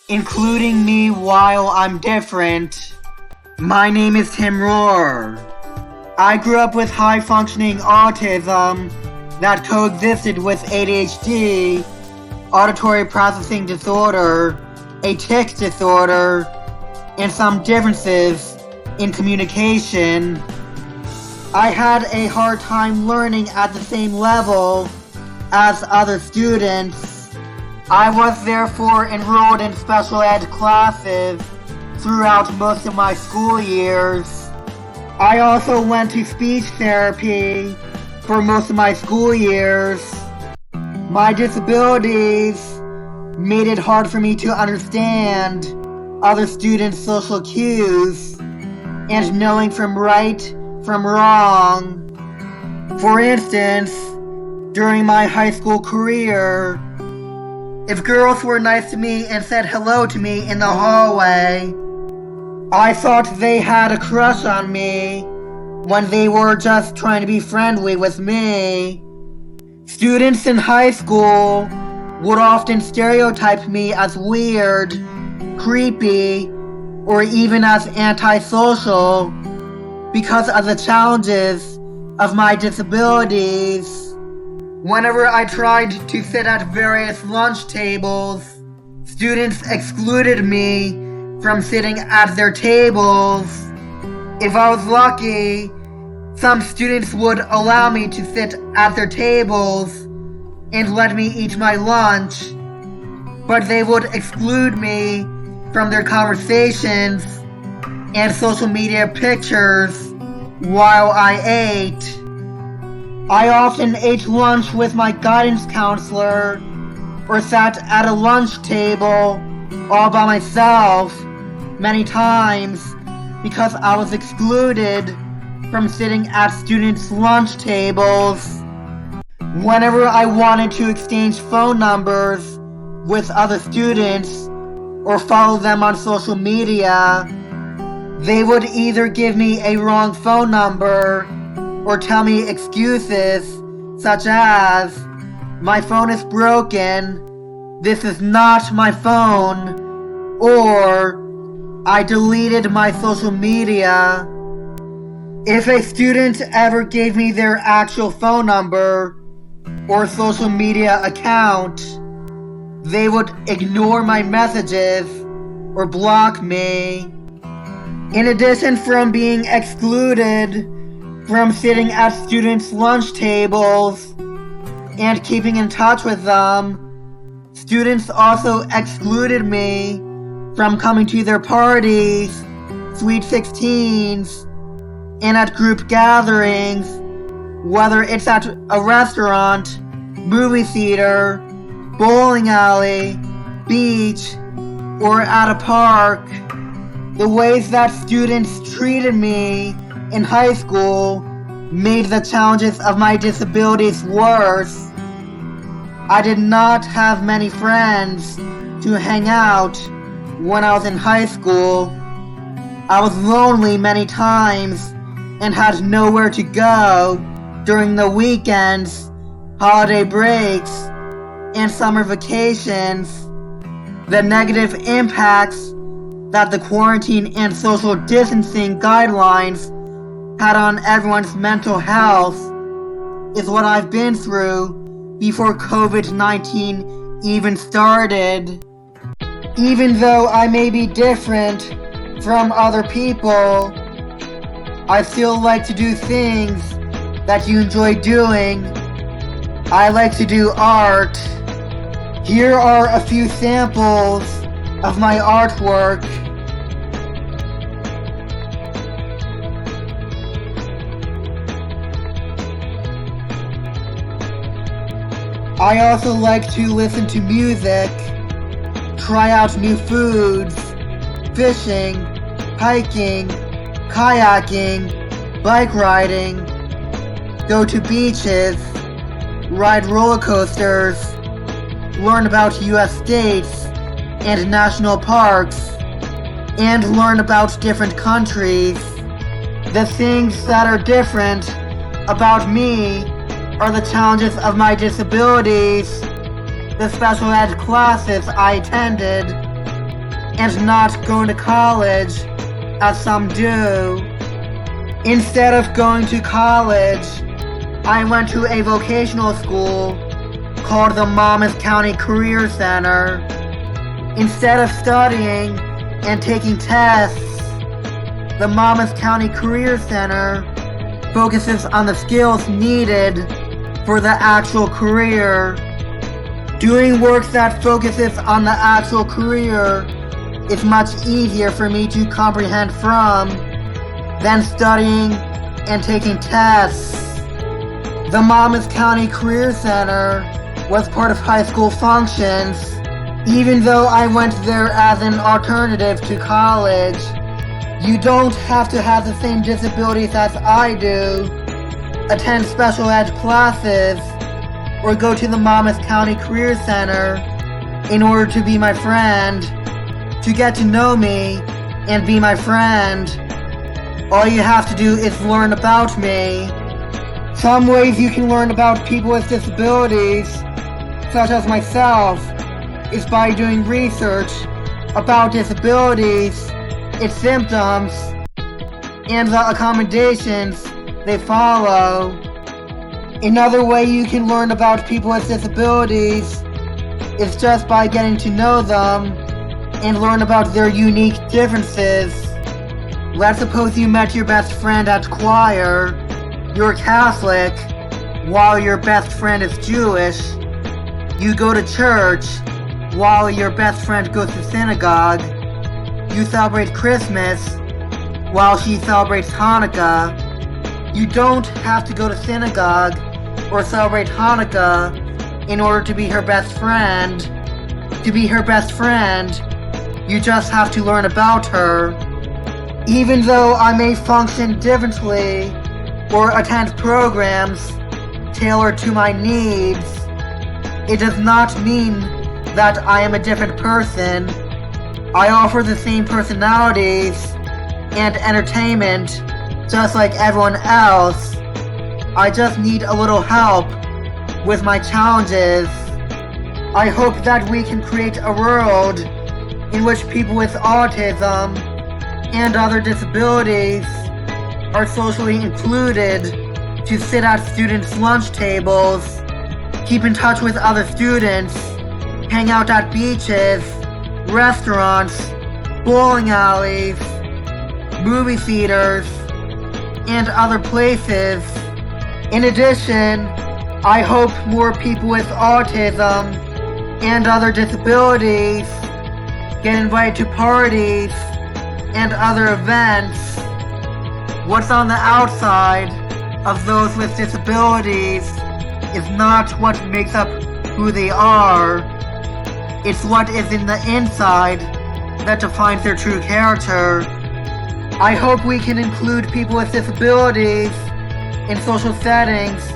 including me while I'm different. My name is Tim Rohr. I grew up with high-functioning autism that coexisted with ADHD, auditory processing disorder, a tic disorder, and some differences in communication. I had a hard time learning at the same level as other students. I was therefore enrolled in special ed classes throughout most of my school years. I also went to speech therapy for most of my school years. My disabilities made it hard for me to understand other students' social cues and knowing from right from wrong. For instance, during my high school career, if girls were nice to me and said hello to me in the hallway, I thought they had a crush on me when they were just trying to be friendly with me. Students in high school would often stereotype me as weird, creepy, or even as antisocial because of the challenges of my disabilities. Whenever I tried to sit at various lunch tables, students excluded me from sitting at their tables. If I was lucky, some students would allow me to sit at their tables and let me eat my lunch, but they would exclude me from their conversations and social media pictures while I ate. I often ate lunch with my guidance counselor or sat at a lunch table all by myself many times because I was excluded from sitting at students' lunch tables. Whenever I wanted to exchange phone numbers with other students or follow them on social media, they would either give me a wrong phone number or tell me excuses such as, "My phone is broken, this is not my phone," or "I deleted my social media." If a student ever gave me their actual phone number or social media account, they would ignore my messages or block me. In addition from being excluded from sitting at students' lunch tables and keeping in touch with them, students also excluded me from coming to their parties, Sweet 16s, and at group gatherings, whether it's at a restaurant, movie theater, bowling alley, beach, or at a park. The ways that students treated me in high school made the challenges of my disabilities worse. I did not have many friends to hang out when I was in high school. I was lonely many times and had nowhere to go during the weekends, holiday breaks, and summer vacations. The negative impacts that the quarantine and social distancing guidelines had on everyone's mental health is what I've been through before COVID-19 even started. Even though I may be different from other people, I still like to do things that you enjoy doing. I like to do art. Here are a few samples of my artwork. I also like to listen to music, try out new foods, fishing, hiking, kayaking, bike riding, go to beaches, ride roller coasters, learn about US states and national parks, and learn about different countries. The things that are different about me are the challenges of my disabilities, the special ed classes I attended, and not going to college, as some do. Instead of going to college, I went to a vocational school called the Monmouth County Career Center. Instead of studying and taking tests, the Monmouth County Career Center focuses on the skills needed for the actual career. Doing work that focuses on the actual career is much easier for me to comprehend from than studying and taking tests. The Monmouth County Career Center was part of high school functions, even though I went there as an alternative to college. You don't have to have the same disabilities as I do, attend special ed classes, or go to the Monmouth County Career Center in order to be my friend, to get to know me and be my friend. All you have to do is learn about me. Some ways you can learn about people with disabilities, such as myself, is by doing research about disabilities, its symptoms, and the accommodations they follow. Another way you can learn about people with disabilities is just by getting to know them and learn about their unique differences. Let's suppose you met your best friend at choir. You're Catholic, while your best friend is Jewish. You go to church, while your best friend goes to synagogue. You celebrate Christmas, while she celebrates Hanukkah. You don't have to go to synagogue or celebrate Hanukkah in order to be her best friend. To be her best friend, you just have to learn about her. Even though I may function differently or attend programs tailored to my needs, it does not mean that I am a different person. I offer the same personalities and entertainment just like everyone else. I just need a little help with my challenges. I hope that we can create a world in which people with autism and other disabilities are socially included to sit at students' lunch tables, keep in touch with other students, hang out at beaches, restaurants, bowling alleys, movie theaters, and other places. In addition, I hope more people with autism and other disabilities get invited to parties and other events. What's on the outside of those with disabilities is not what makes up who they are. It's what is in the inside that defines their true character. I hope we can include people with disabilities in social settings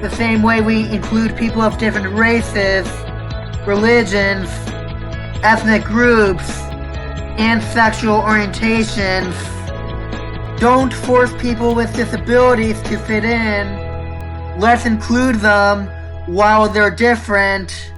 the same way we include people of different races, religions, ethnic groups, and sexual orientations. Don't force people with disabilities to fit in. Let's include them while they're different.